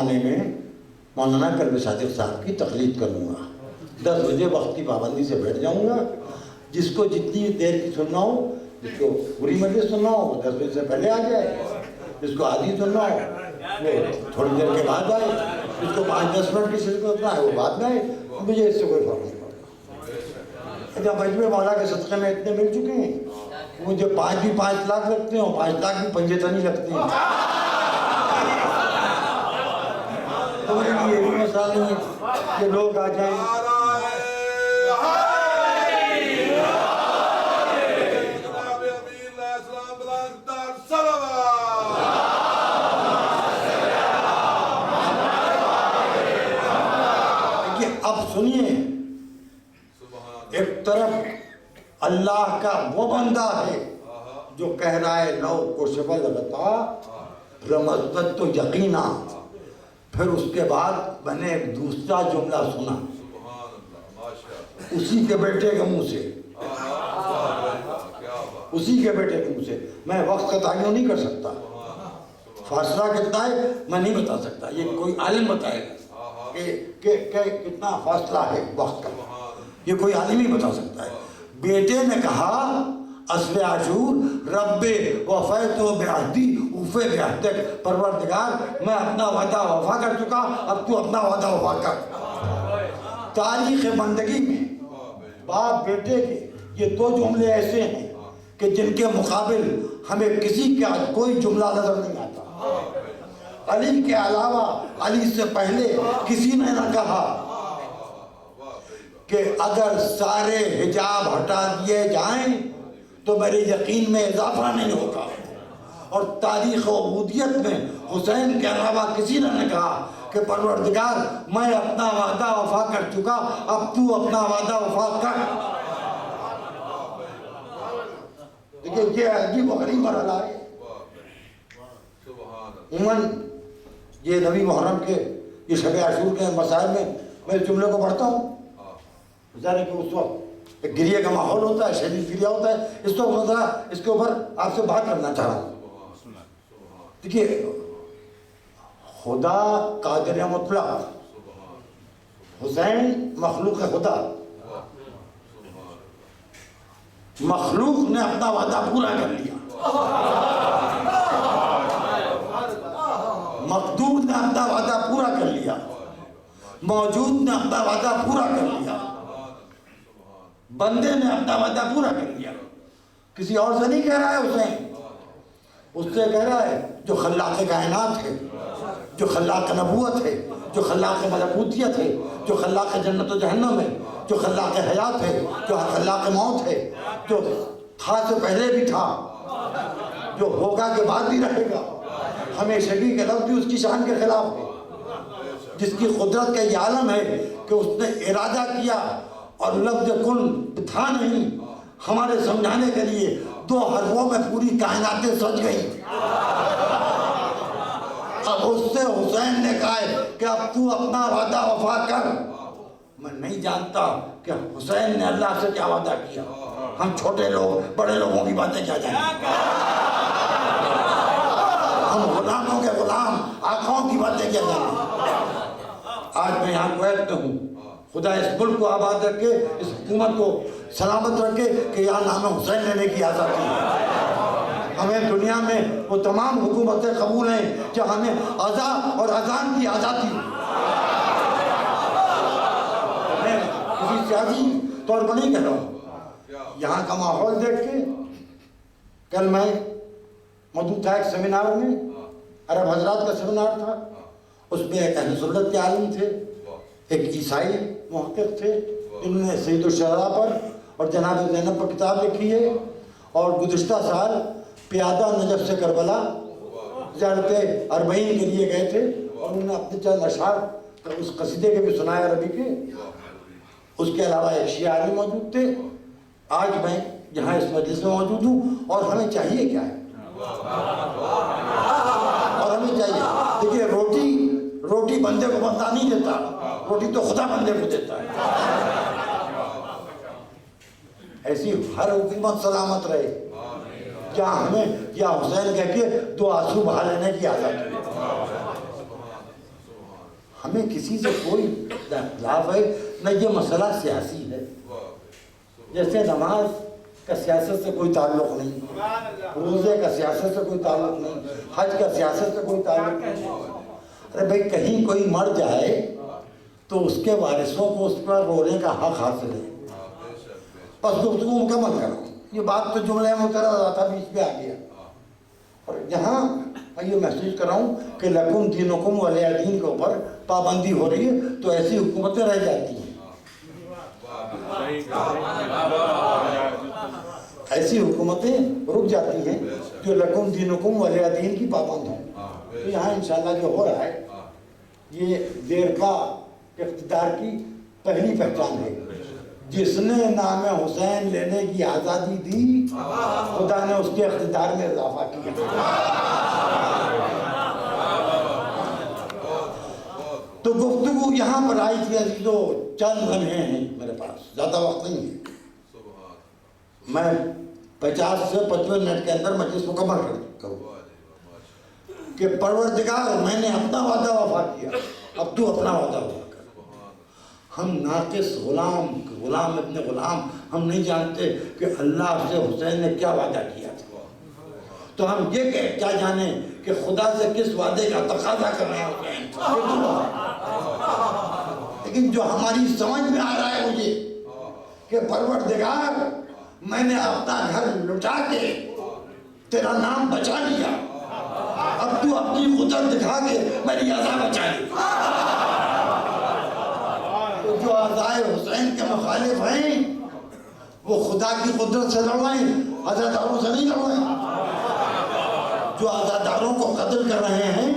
आने में मौलाना कल्बे सादिक साहब की तकलीद करूँगा। 10 बजे वक्त की पाबंदी से बैठ जाऊँगा। जिसको जितनी देर की सुनना हो, जिसको पूरी मजलिस सुनना हो वो 10 बजे से पहले आ जाए, जिसको आधी सुनना हो वो थोड़ी देर के बाद आए, जिसको 5-10 मिनट की शिरकत करना है वो बाद में आए। मुझे इससे कोई फर्क नहीं पड़ता। जब मजमे मौला के सदक़े में इतने मिल चुके हैं, मुझे 5 लाख लगते हैं और 5 लाख भी पंजेतनी लगते हैं। तो मेरे लिए ये भी मसला नहीं है कि लोग आ जाएं। अब सुनिए, एक तरफ अल्लाह का वो बंदा है जो कह रहा है लो कुशबा लगता रमज़त तो यकीना, फिर उसके बाद मैंने एक दूसरा जुमला सुना उसी के बेटे के मुंह से, उसी के बेटे के मुंह से। मैं वक्त का तयन नहीं कर सकता, फासला कितना है मैं नहीं बता सकता, ये कोई आलिम बताएगा कि कितना फासला है वक्त का, ये कोई आलिम ही बता सकता है। बेटे ने कहा अस्ले आशूर रब्बे वफ़ैतो बेअहदी उफ़े बेअहदक, परवरदिगार मैं अपना वादा वफा कर चुका, अब तू अपना वादा वफा कर। तारीख़ बंदगी में बाप बेटे के ये 2 जुमले ऐसे हैं कि जिनके मुकाबिल हमें किसी का कोई जुमला नजर नहीं आता। अली के अलावा, अली से पहले किसी ने न कहा कि अगर सारे हिजाब हटा दिए जाएं तो मेरे यकीन में इजाफा नहीं होगा। और तारीख़ उबूदियत में हुसैन के अलावा किसी ने न कहा कि परवरदिगार मैं अपना वादा वफा कर चुका, अब तू अपना वादा वफा कर। देखिए ये अजीब गरीब मरहला है। उमन ये नबी मुहर्रम के ये शब आशूर के मसाइल में मैं जुमले को पढ़ता हूँ, बेचारे कि उस वक्त एक गिरिया का माहौल होता है, शदीद गिरिया होता है। इस वक्त ज़रा इसके ऊपर आपसे बात करना चाह रहा हूँ। देखिए खुदा कादिर मुतलक, हुसैन मखलूक खुदा, मखलूक ने अपना वादा पूरा कर लिया, मकदूर ने अपना वादा पूरा कर लिया, मौजूद ने अपना वादा पूरा कर लिया, बंदे ने अपना वादा पूरा कर लिया। किसी और से नहीं कह रहा है हुसैन, उससे कह रहा है जो खल्लाक़ कायनात है, जो खल्लाक़ नबूवत है, जो खल्लाक़ मलकूतियत है, जो खल्लाक़ जन्नत व जहन्नम है, जो खल्लाक़ हयात है, जो खल्लाक़ मौत है, जो था से पहले भी था, जो होगा के बाद भी रहेगा, हमेशगी के लफ्ज़ भी उसकी शान के खिलाफ है, जिसकी कुदरत का ये आलम है कि उसने इरादा किया और लफ्ज़ कुल था नहीं, हमारे समझाने के लिए 2 हरफों में पूरी कायनातें सज गई। अब उससे हुसैन ने कहा है कि अब तू अपना वादा वफा कर। मैं नहीं जानता कि हुसैन ने अल्लाह से क्या वादा किया, हम छोटे लोग बड़े लोगों की बातें क्या जानेंगे, हम गुलामों के गुलाम आँखों की बातें क्या जानेंगे। आज मैं यहाँ कुवैत में हूँ, खुदा इस मुल्क को आबाद रखे, इस हुकूमत को सलामत रखे कि यहाँ नाम हुसैन लेने की आज़ादी है। हमें दुनिया में वो तमाम हुकूमतें कबूल हैं जो हमें अज़ा और अज़ान की आज़ादी। मैं किसी सियासी तौर पर नहीं कह रहा हूँ, यहाँ का माहौल देख के कल मैं मौजूद था एक सेमिनार में, अरब हजरात का सेमिनार था, उसमें एक अहले सुन्नत के आलिम थे, एक ईसाई मुहक्किक थे, इन्होंने सैयद शुहरा पर और जनाब ज़ैनब पर किताब लिखी है। और गुज़िश्ता साल प्यादा नजफ़ से करबला ज़ियारत अरबईन के लिए गए थे और उन्होंने अपने चंद अशआर उस कसीदे के भी सुनाए अरबी के। उसके अलावा एक शिया आलिम मौजूद थे। आज मैं यहाँ इस मजलिस में मौजूद हूँ और हमें चाहिए क्या है, और हमें चाहिए, देखिए रोटी बंदे को बंदा नहीं देता, रोटी तो खुदा बंदे को देता है। ऐसी हर हुकूमत सलामत रहे, क्या हमें या हुसैन कह के 2 आंसू बहा लेने की आज़ादी है। हमें किसी से कोई इख्तिलाफ है न, ये मसला सियासी है। जैसे नमाज का सियासत से कोई ताल्लुक़ नहीं, रोज़े का सियासत से कोई ताल्लुक़ नहीं, हज का सियासत से कोई ताल्लुक़ नहीं। अरे भाई कहीं कोई मर जाए तो उसके वारिसों को उस पर रोने का हक हासिल है। बस गुफ्तगू मुकम्मल करो, ये बात तो जुमले में उतर रहा था, बीच में आ गया। और यहाँ ये महसूस कर रहा हूँ कि लकुम दीनुकुम वलिया दीन के ऊपर पाबंदी हो रही है, तो ऐसी हुकूमतें रह जाती हैं, ऐसी हुकूमतें रुक जाती हैं जो लकुम दीनुकुम वलिया दीन की पाबंद हों। तो यहाँ इंशाल्लाह जो हो रहा है ये देरपा इख्तिदार की पहली पहचान है। जिसने नाम हुसैन लेने की आज़ादी दी, खुदा ने उसके इख्तिदार में इजाफा किया। तो गुफ्तगू यहाँ पर आई थी अजीजो, चंद लम्हे हैं मेरे पास, ज़्यादा वक्त नहीं है। मैं 50 से 55 मिनट के अंदर मजलिस मुकम्मल करूँ कि परवरदिगार मैंने अपना वादा वफा किया, अब तू अपना वादा वफा कर। हम नाकिस गुलाम अपने गुलाम, हम नहीं जानते कि अल्लाह से हुसैन ने क्या वादा किया था। तो हम ये क्या जाने कि खुदा से किस वादे का तकाजा कर रहे हैं हुसैन। लेकिन जो हमारी समझ में आ रहा है मुझे कि परवरदिगार मैंने अपना घर लुटा के तेरा नाम बचा लिया, अब तू अपनी कुदरत दिखा के मेरी अज़ा बचा ली। तो जो अज़ाए हुसैन के मुखालिफ हैं वो खुदा की कुदरत से लड़वाएं, अज़ादारों से नहीं लड़वाएं। जो अज़ादारों को कत्ल कर रहे हैं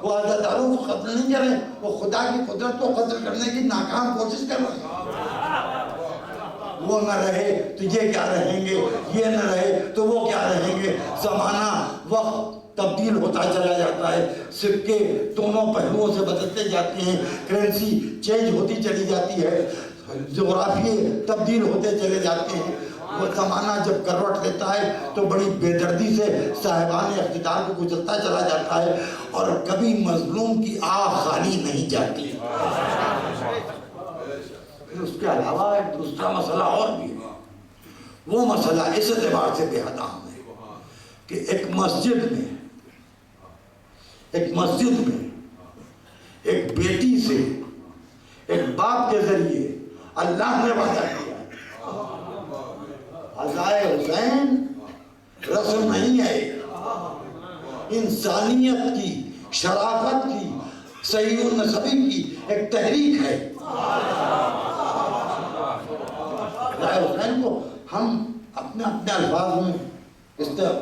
वो अज़ादारों को कत्ल नहीं कर रहे, वो खुदा की कुदरत को कत्ल करने की नाकाम कोशिश कर रहे हैं। वो न रहे तो ये क्या रहेंगे, ये न रहे तो वो क्या रहेंगे। ज़माना वक्त तब्दील होता चला जाता है, सिक्के दोनों पहलुओं से बदलते जाते हैं, करेंसी चेंज होती चली जाती है, जोग्राफिये तब्दील होते चले जाते हैं। वो ज़माना जब करवट लेता है तो बड़ी बेदर्दी से साहिबान इख्तिदार को गुजरता चला जाता है और कभी मजलूम की आह खाली नहीं जाती। उसके अलावा एक दूसरा मसला और भी है। वो मसला इस एतबार से बेहद अहम है कि एक मस्जिद में एक बेटी से एक बाप के जरिए अल्लाह ने वादा किया, अज़ाए हुसैन रस्म नहीं है, इंसानियत की, शराफत की, सही नसबी की एक तहरीक है। अज़ाए हुसैन को हम अपने अपने अल्फाज में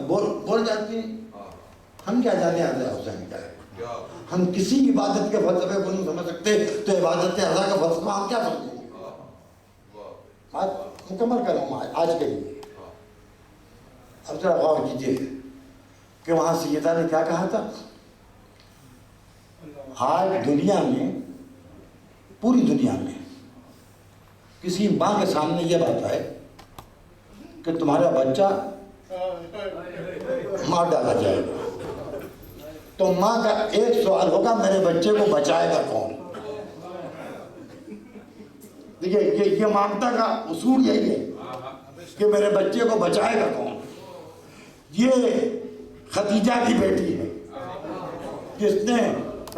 बोल जाते हैं, हम क्या जाने अज़ाए हुसैन क्या है। हम किसी इबादत के फलसफे को नहीं समझ सकते, तो इबादत अज़ा का फलसफा हम क्या समझेंगे। आज मुकम्मल कर रहा हूँ आज के लिए। अब जरा गौर कीजिए कि वहाँ सैयदा ने क्या कहा था। आज दुनिया में, पूरी दुनिया में किसी माँ के सामने ये बात है कि तुम्हारा बच्चा मार डाला जाएगा, तो माँ का एक सवाल होगा, मेरे बच्चे को बचाएगा कौन। देखिए ये ममता का उसूल यही है कि मेरे बच्चे को बचाएगा कौन। ये खदीजा की बेटी है जिसने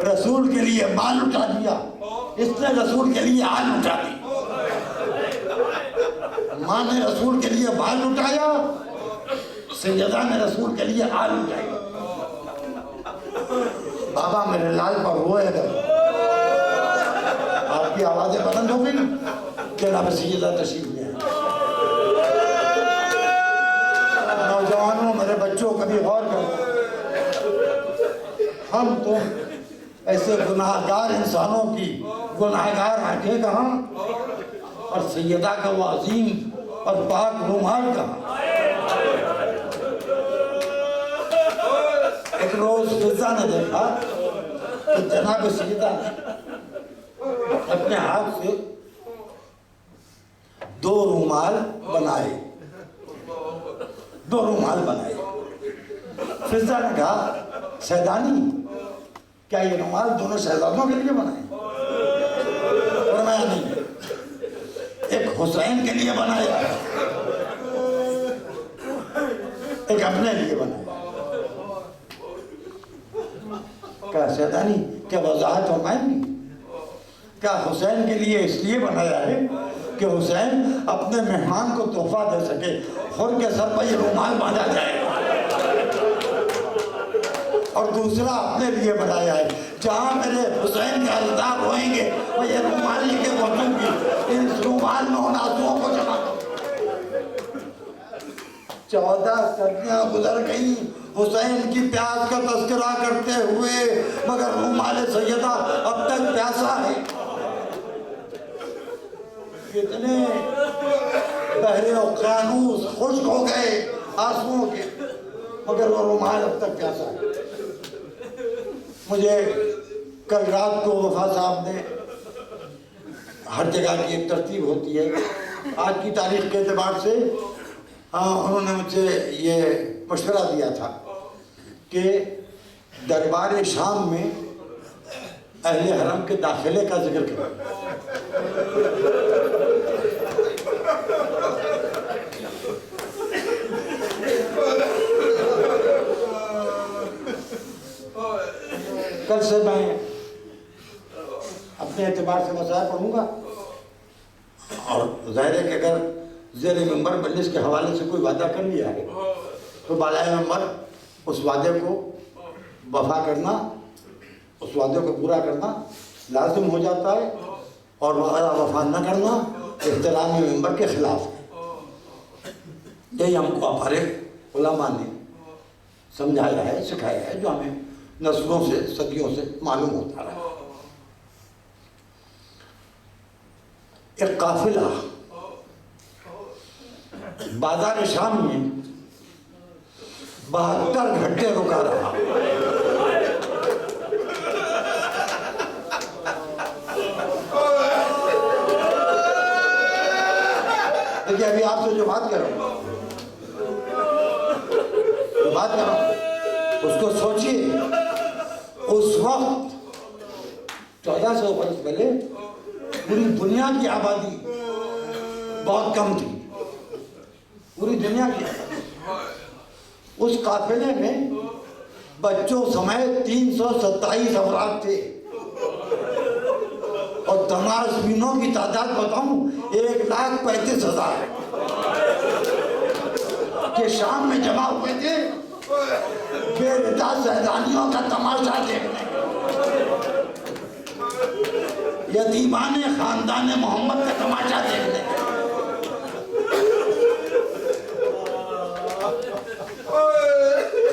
रसूल के लिए माल उठा दिया, इसने रसूल के लिए आल उठा दी। माँ ने रसूल के लिए माल उठाया, सैयदा ने रसूल के लिए आल उठाई। बाबा मेरे लाल पर रोए अगर आपकी आवाजें बुलंद हो गई कि जनाब सैयदा तशरीफ ले आए। नौजवानों, मेरे बच्चों, कभी गौर करो, हम तो ऐसे गुनाहगार इंसानों की गुनाहगार आंखें कहाँ और सैयदा का वो अजीम और पाक रुमाल कहाँ। एक रोज फिजा ने देखा कि जनाब सैयदा ने अपने हाथ से 2 रुमाल बनाए। फिजा ने कहा, सैदानी क्या ये रुमाल दोनों शहजादों के लिए बनाए? फरमाया नहीं, एक हुसैन के लिए बनाया, एक अपने लिए बनाया। क्या शैतानी, क्या वजाहत फरमाएंगी? क्या हुसैन के लिए इसलिए बनाया है कि हुसैन अपने मेहमान को तोहफा दे सके, खुद के सर पर ये रुमाल बांधा जाएगा। और दूसरा अपने लिए बनाया है, जहाँ मेरे हुसैन के हलदार रोएंगे वो ये रुमाल लेके पहुंचूंगी, इस रुमाल में उन आंसुओं को जमा करूं। 14 सदियां गुजर गई हुसैन की प्यास का तस्करा करते हुए, मगर रुमाल सैयदा अब तक प्यासा है। कितने बहरे उक़यानूस खुश्क हो गए आंसुओं के, मगर वो रुमाल अब तक प्यासा है। मुझे कल रात को वफा साहब ने, हर जगह की एक तरतीब होती है, आज की तारीख के एतबार से उन्होंने मुझे ये मशवरा दिया था कि दरबार शाम में अहले हरम के दाखिले का जिक्र करें। कल से मैं अपने एतबार से मसाइल पढ़ूंगा, और ज़ाहिर है कि अगर ज़ेर मेंबर मजलिस के हवाले से कोई वादा कर लिया है तो बालाए मेंबर उस वादे को वफा करना, उस वादे को पूरा करना लाजिम हो जाता है, और वफा न करना इख्तिलाम मेंबर के खिलाफ है। यही हमको हमारे उलमा ने समझाया है, सिखाया है, जो हमें नस्लों से सदियों से मालूम होता रहा। एक काफिला बाजार शाम में 72 घंटे रुका रहा। देखिए, अभी आपसे जो बात कर रहा हूं, उसको सोचिए। उस वक्त 1400 वर्ष पहले पूरी दुनिया की आबादी बहुत कम थी, पूरी दुनिया की आबादी। उस काफिले में बच्चों समेत 327 अफराद थे, और तमाशबीनों की तादाद बताऊं 1,35,000 के शाम में जमा हुए थे बेरिदा सैलानियों का तमाशा देखने, यतीमान खानदान मोहम्मद का तमाशा देखने।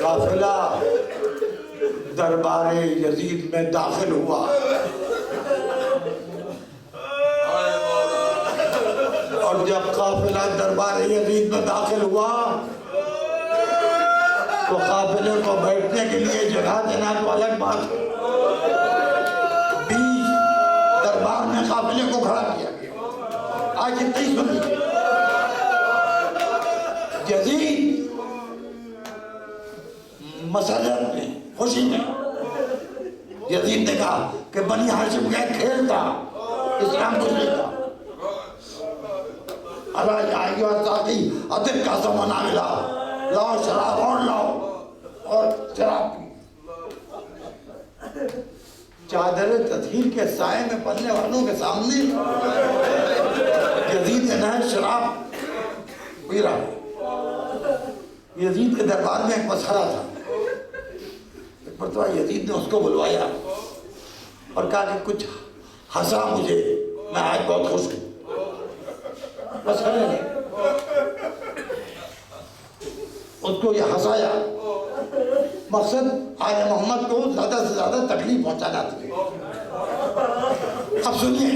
काफिला दरबारे यजीद में दाखिल हुआ, और जब काफिला दरबारे यजीद में दाखिल हुआ तो काफिले को बैठने के लिए जगह देना तो अलग बात है, बीच दरबार में काफिले को खड़ा किया गया। आज इतना ही सुन लीजिए, यजीद मसरत में, खुशी में, यजीद ने कहा कि बनी हाशिम का खेल था, इस्लाम कुछ नहीं था। अल्लाह आएगा ताकि अधिक का जमाना मिला, लाओ शराब और लाओ, और शराब पी। चादर तत्हीर के साए में पलने वालों के सामने यजीद ने शराब पी रहा। यजीद के दरबार में एक मसला था। एक मरतबा यजीद ने उसको बुलवाया और कहा कि कुछ हंसा मुझे, मैं आज बहुत खुश हूँ। मसले ने उसको ये हंसाया, मकसद आले मोहम्मद को ज्यादा से ज्यादा तकलीफ पहुंचाना था। अब सुनिए,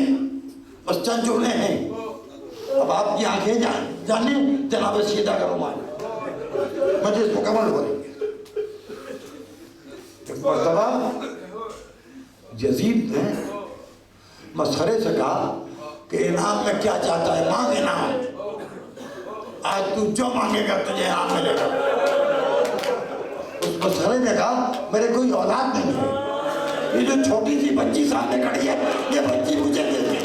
बस चंद जुड़े हैं, अब आपकी आंखें जाने जनाब सीधा करो मान मजलिस मुकम्मल हो रही है। एक मरतबा यजीद ने मसखरे से कहा कि इनाम में क्या चाहता है, मांग इनाम, आज तू जो मांगेगा तुझे इनाम मिलेगा। उस मसखरे ने कहा मेरे कोई औलाद नहीं है, ये जो छोटी सी बच्ची सामने खड़ी है, ये बच्ची मुझे दे दे,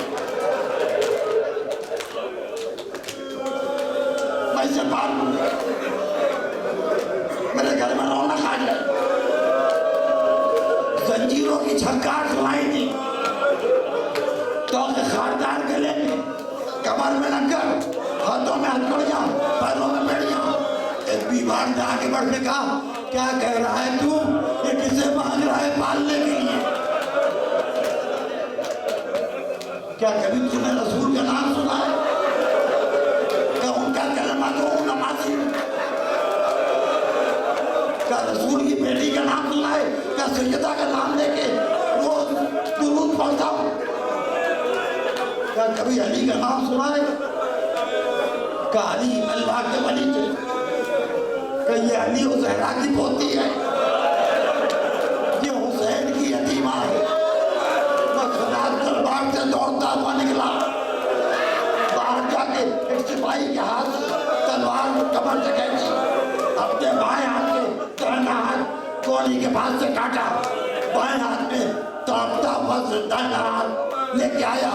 मैं इसे मार दूंगा, मेरे घर में रौनक आ जाए। जंजीरों की झंकार सुनाई दी तो खानदार गले में, कमर में लंगर, हाथों में हथकड़ियां, पैरों में बेड़ियां। एक बीमार ने आगे बढ़ के कहा, क्या कह रहा है तू? ये किसे मांग रहा है पालने के लिए? क्या कभी तूने रसूल का नाम सुना है? क्या उनका कलमा तो नमाजी? क्या रसूल की बेटी का नाम सुना है? क्या सैयदा का नाम लेके रोज दुरूद पढ़ता हूं? क्या कभी अली का नाम सुना है? क्या अली अल्लाह के वली थे? क्या ये अली हुसैना की पोती है? ये हुसैन की यतीमा है। मैं खुदा दरबार से दौड़ता हुआ निकला, बाहर जाके एक सिपाही के हाथ तलवार कमर से खींची, अपने बाएं हाथ में दाहिना हाथ कोहनी के पास से काटा, बाएं हाथ में तड़पता हुआ दाहिना हाथ लेके आया,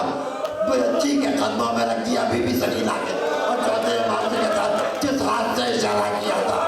बच्ची के कदमों में रख दिया, बीबी सकीना के, और चौथे इमाम से कहता जिस हाथ से इशारा किया था